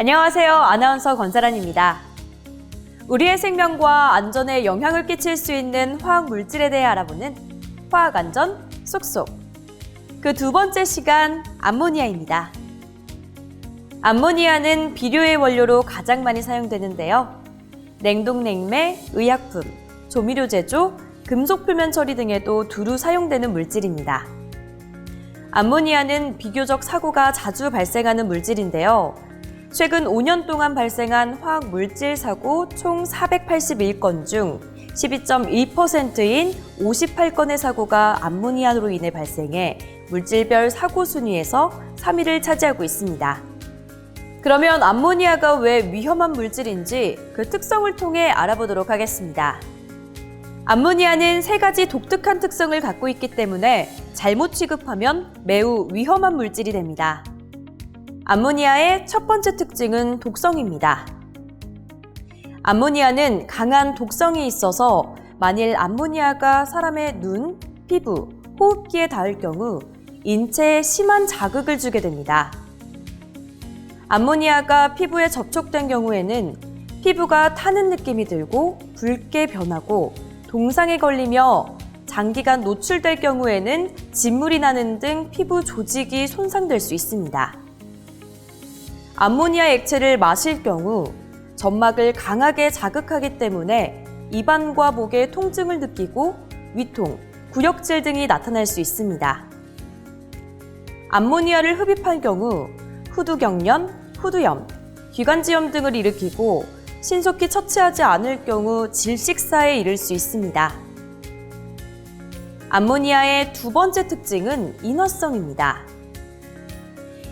안녕하세요. 아나운서 권사란입니다. 우리의 생명과 안전에 영향을 끼칠 수 있는 화학 물질에 대해 알아보는 화학안전 쏙쏙. 그 두 번째 시간, 암모니아입니다. 암모니아는 비료의 원료로 가장 많이 사용되는데요. 냉동 냉매, 의약품, 조미료 제조, 금속 표면 처리 등에도 두루 사용되는 물질입니다. 암모니아는 비교적 사고가 자주 발생하는 물질인데요. 최근 5년 동안 발생한 화학 물질 사고 총 481건 중 12.1%인 58건의 사고가 암모니아로 인해 발생해 물질별 사고 순위에서 3위를 차지하고 있습니다. 그러면 암모니아가 왜 위험한 물질인지 그 특성을 통해 알아보도록 하겠습니다. 암모니아는 3가지 독특한 특성을 갖고 있기 때문에 잘못 취급하면 매우 위험한 물질이 됩니다. 암모니아의 첫 번째 특징은 독성입니다. 암모니아는 강한 독성이 있어서 만일 암모니아가 사람의 눈, 피부, 호흡기에 닿을 경우 인체에 심한 자극을 주게 됩니다. 암모니아가 피부에 접촉된 경우에는 피부가 타는 느낌이 들고 붉게 변하고 동상에 걸리며 장기간 노출될 경우에는 진물이 나는 등 피부 조직이 손상될 수 있습니다. 암모니아 액체를 마실 경우 점막을 강하게 자극하기 때문에 입안과 목에 통증을 느끼고 위통, 구역질 등이 나타날 수 있습니다. 암모니아를 흡입할 경우 후두경련, 후두염, 기관지염 등을 일으키고 신속히 처치하지 않을 경우 질식사에 이를 수 있습니다. 암모니아의 두 번째 특징은 인화성입니다.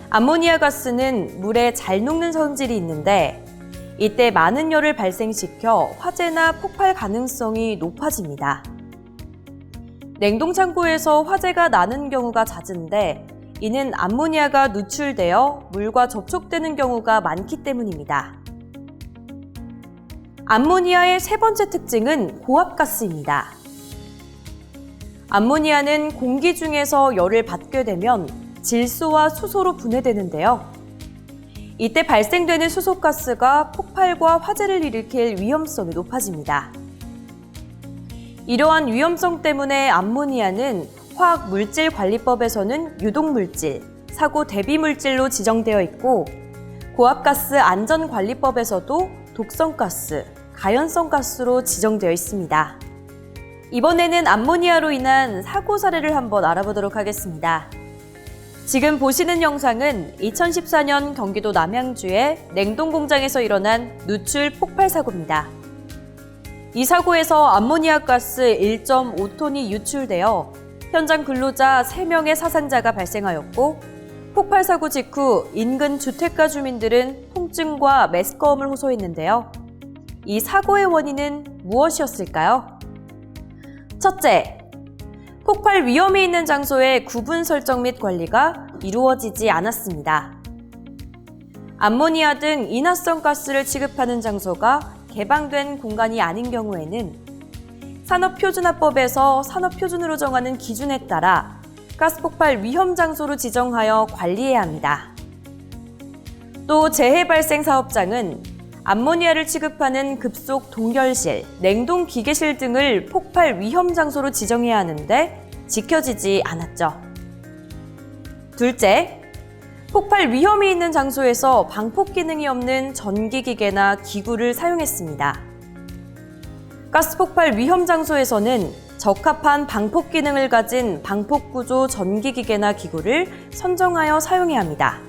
암모니아 가스는 물에 잘 녹는 성질이 있는데 이때 많은 열을 발생시켜 화재나 폭발 가능성이 높아집니다. 냉동창고에서 화재가 나는 경우가 잦은데 이는 암모니아가 누출되어 물과 접촉되는 경우가 많기 때문입니다. 암모니아의 세 번째 특징은 고압가스입니다. 암모니아는 공기 중에서 열을 받게 되면 질소와 수소로 분해되는데요. 이때 발생되는 수소가스가 폭발과 화재를 일으킬 위험성이 높아집니다. 이러한 위험성 때문에 암모니아는 화학물질관리법에서는 유독물질, 사고 대비물질로 지정되어 있고 고압가스 안전관리법에서도 독성가스, 가연성가스로 지정되어 있습니다. 이번에는 암모니아로 인한 사고 사례를 한번 알아보도록 하겠습니다. 지금 보시는 영상은 2014년 경기도 남양주의 냉동공장에서 일어난 누출 폭발 사고입니다. 이 사고에서 암모니아 가스 1.5톤이 유출되어 현장 근로자 3명의 사상자가 발생하였고 폭발 사고 직후 인근 주택가 주민들은 통증과 메스꺼움을 호소했는데요. 이 사고의 원인은 무엇이었을까요? 첫째, 폭발 위험이 있는 장소의 구분 설정 및 관리가 이루어지지 않았습니다. 암모니아 등 인화성 가스를 취급하는 장소가 개방된 공간이 아닌 경우에는 산업표준화법에서 산업표준으로 정하는 기준에 따라 가스폭발 위험 장소로 지정하여 관리해야 합니다. 또 재해 발생 사업장은 암모니아를 취급하는 급속 동결실, 냉동 기계실 등을 폭발 위험 장소로 지정해야 하는데 지켜지지 않았죠. 둘째, 폭발 위험이 있는 장소에서 방폭 기능이 없는 전기기계나 기구를 사용했습니다. 가스폭발 위험 장소에서는 적합한 방폭 기능을 가진 방폭구조 전기기계나 기구를 선정하여 사용해야 합니다.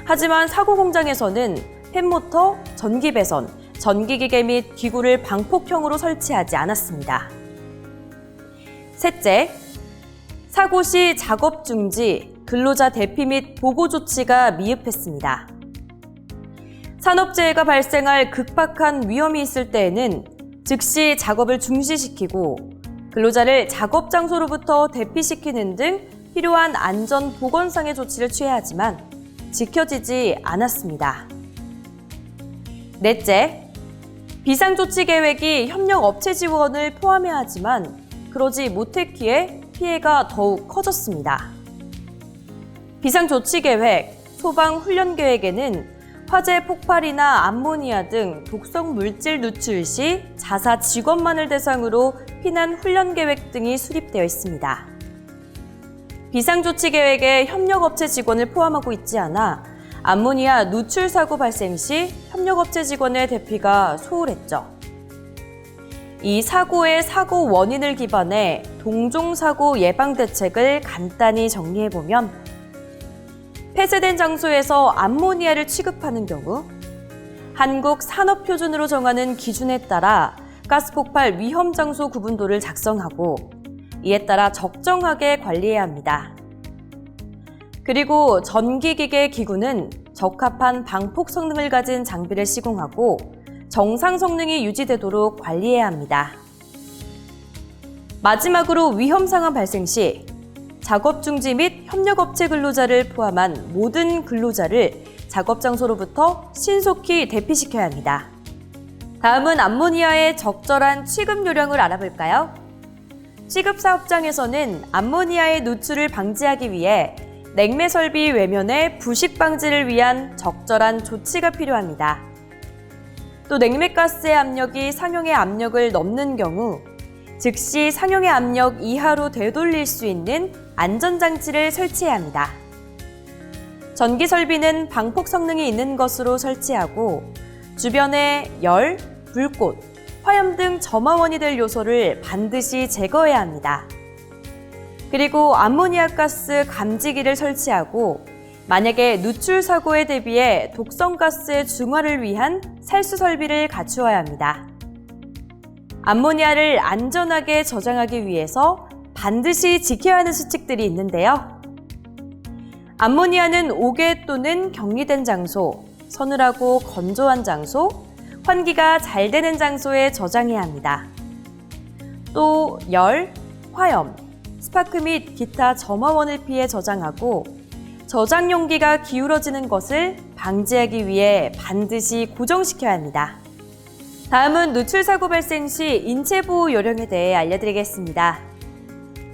하지만 사고 공장에서는 팬모터, 전기배선, 전기기계 및 기구를 방폭형으로 설치하지 않았습니다. 셋째, 사고 시 작업 중지, 근로자 대피 및 보고 조치가 미흡했습니다. 산업재해가 발생할 급박한 위험이 있을 때에는 즉시 작업을 중지시키고 근로자를 작업 장소로부터 대피시키는 등 필요한 안전 보건상의 조치를 취해야 하지만 지켜지지 않았습니다. 넷째, 비상조치 계획이 협력업체 지원을 포함해야 하지만 그러지 못했기에 피해가 더욱 커졌습니다. 비상조치 계획, 소방 훈련 계획에는 화재 폭발이나 암모니아 등 독성 물질 누출 시 자사 직원만을 대상으로 피난 훈련 계획 등이 수립되어 있습니다. 비상조치 계획에 협력업체 직원을 포함하고 있지 않아 암모니아 누출 사고 발생 시 협력업체 직원의 대피가 소홀했죠. 이 사고의 사고 원인을 기반해 동종사고 예방 대책을 간단히 정리해보면 폐쇄된 장소에서 암모니아를 취급하는 경우 한국 산업표준으로 정하는 기준에 따라 가스 폭발 위험 장소 구분도를 작성하고 이에 따라 적정하게 관리해야 합니다. 그리고 전기기계 기구는 적합한 방폭 성능을 가진 장비를 시공하고 정상 성능이 유지되도록 관리해야 합니다. 마지막으로 위험 상황 발생 시 작업 중지 및 협력업체 근로자를 포함한 모든 근로자를 작업 장소로부터 신속히 대피시켜야 합니다. 다음은 암모니아의 적절한 취급 요령을 알아볼까요? 취급 사업장에서는 암모니아의 누출을 방지하기 위해 냉매 설비 외면의 부식 방지를 위한 적절한 조치가 필요합니다. 또 냉매가스의 압력이 상용의 압력을 넘는 경우 즉시 상용의 압력 이하로 되돌릴 수 있는 안전장치를 설치해야 합니다. 전기 설비는 방폭 성능이 있는 것으로 설치하고 주변에 열, 불꽃, 화염 등 점화원이 될 요소를 반드시 제거해야 합니다. 그리고 암모니아 가스 감지기를 설치하고 만약에 누출 사고에 대비해 독성 가스의 중화를 위한 살수 설비를 갖추어야 합니다. 암모니아를 안전하게 저장하기 위해서 반드시 지켜야 하는 수칙들이 있는데요. 암모니아는 옥외 또는 격리된 장소, 서늘하고 건조한 장소, 환기가 잘 되는 장소에 저장해야 합니다. 또 열, 화염, 스파크 및 기타 점화원을 피해 저장하고 저장 용기가 기울어지는 것을 방지하기 위해 반드시 고정시켜야 합니다. 다음은 누출 사고 발생 시 인체 보호 요령에 대해 알려드리겠습니다.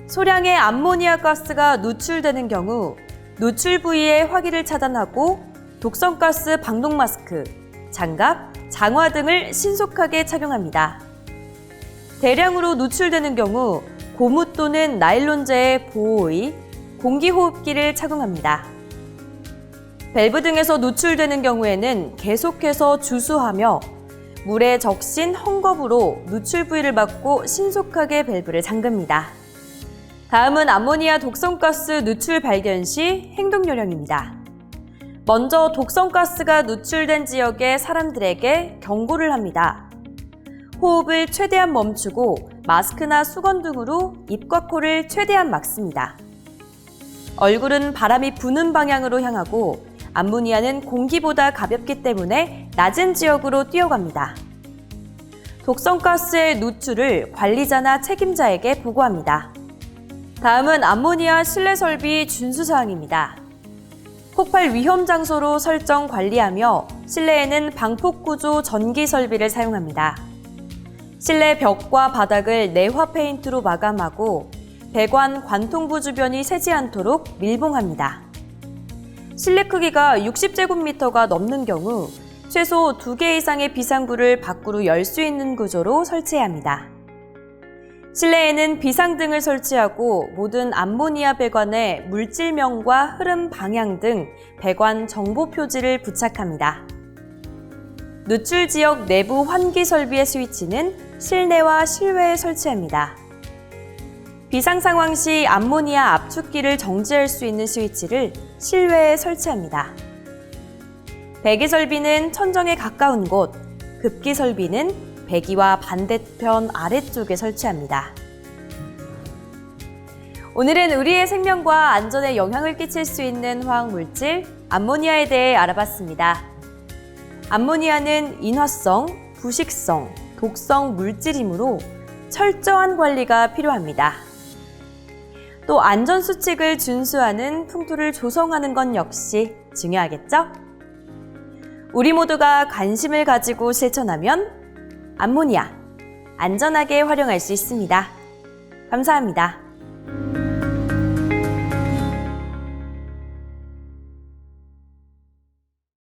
소량의 암모니아 가스가 누출되는 경우 누출 부위의 화기를 차단하고 독성 가스 방독 마스크, 장갑, 장화 등을 신속하게 착용합니다. 대량으로 누출되는 경우 고무 또는 나일론재의 보호의, 공기호흡기를 착용합니다. 밸브 등에서 누출되는 경우에는 계속해서 주수하며 물에 적신 헝겊으로 누출 부위를 막고 신속하게 밸브를 잠급니다. 다음은 암모니아 독성가스 누출 발견 시 행동 요령입니다. 먼저 독성가스가 누출된 지역의 사람들에게 경고를 합니다. 호흡을 최대한 멈추고 마스크나 수건 등으로 입과 코를 최대한 막습니다. 얼굴은 바람이 부는 방향으로 향하고 암모니아는 공기보다 가볍기 때문에 낮은 지역으로 뛰어갑니다. 독성가스의 누출을 관리자나 책임자에게 보고합니다. 다음은 암모니아 실내 설비 준수사항입니다. 폭발 위험 장소로 설정 관리하며 실내에는 방폭구조 전기 설비를 사용합니다. 실내 벽과 바닥을 내화 페인트로 마감하고 배관 관통부 주변이 새지 않도록 밀봉합니다. 실내 크기가 60제곱미터가 넘는 경우 최소 2개 이상의 비상구를 밖으로 열 수 있는 구조로 설치해야 합니다. 실내에는 비상등을 설치하고 모든 암모니아 배관에 물질명과 흐름 방향 등 배관 정보 표지를 부착합니다. 누출 지역 내부 환기 설비의 스위치는 실내와 실외에 설치합니다. 비상 상황 시 암모니아 압축기를 정지할 수 있는 스위치를 실외에 설치합니다. 배기 설비는 천정에 가까운 곳, 급기 설비는 배기와 반대편 아래쪽에 설치합니다. 오늘은 우리의 생명과 안전에 영향을 끼칠 수 있는 화학물질 암모니아에 대해 알아봤습니다. 암모니아는 인화성, 부식성, 독성 물질이므로 철저한 관리가 필요합니다. 또 안전수칙을 준수하는 풍토를 조성하는 건 역시 중요하겠죠? 우리 모두가 관심을 가지고 실천하면 암모니아 안전하게 활용할 수 있습니다. 감사합니다.